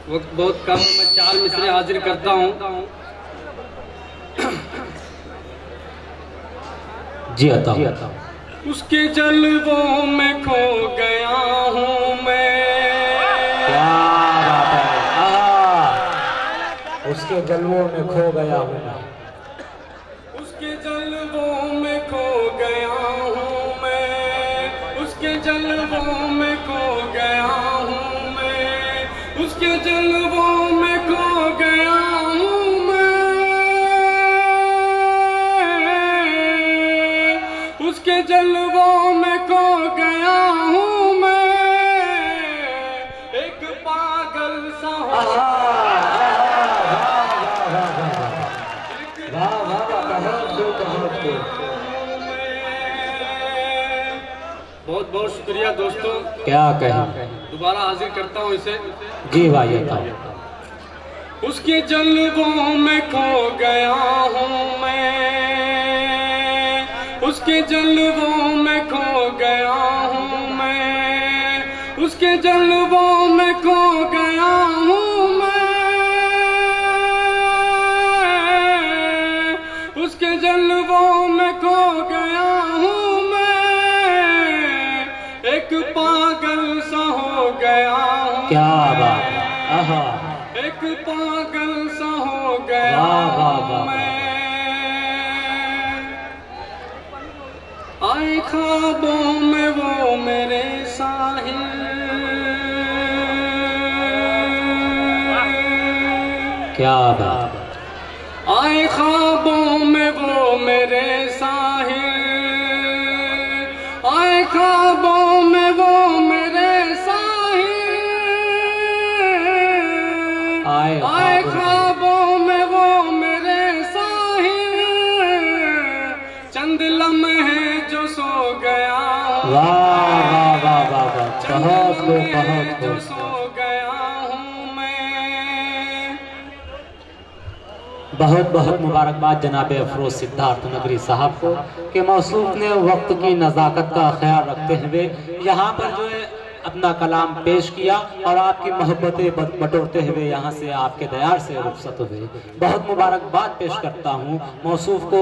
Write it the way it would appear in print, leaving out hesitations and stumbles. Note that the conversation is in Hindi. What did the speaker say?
वक्त बहुत कम, मैं 4 मिसरे हाजिर करता हूँ। जी आता हूँ। उसके जलवों में खो गया हूँ मैं। क्या बात है, उसके जलवों में खो गया हूँ मैं। उसके जलवों में खो गया हूँ मैं। उसके जलवों में खो गया हूँ मैं। उसके जलवों में खो गया हूँ मैं। उसके जलवों में खो गया हूँ मैं। एक पागल सा बहुत बहुत शुक्रिया दोस्तों। क्या कहें, दोबारा हाजिर करता हूँ इसे। जी भाई आता हूँ। उसके जलवों में खो गया हूँ मैं। उसके जलवों में खो गया हूँ मैं। उसके जलवों में खो गया हूँ मैं। उसके जलवों में खो गया हूँ मैं। एक पागल सा हो गया हूँ। क्या बात, एक पागल सा हो गया मैं। आए ख्वाबों में वो मेरे साहिल। क्या बात, आए ख्वाबों में वो मेरे साहिल। आए ख्वाबों में वो मेरे साहिल। आए ख्वाबों में वो मेरे साहिल। चंद लम्हे जो सो गया। वाह वाह वाह वाह वाह, बहुत जो सो गया हूँ मैं। बहुत बहुत मुबारकबाद जनाब अफरोज सिद्धार्थ नगरी साहब को कि मौसूफ ने वक्त की नज़ाकत का ख्याल रखते हुए यहाँ पर जो है अपना कलाम पेश किया और आपकी मोहब्बतें बटोरते हुए यहाँ से आपके दयार से रुखसत हुए। बहुत मुबारकबाद पेश करता हूँ मौसूफ को।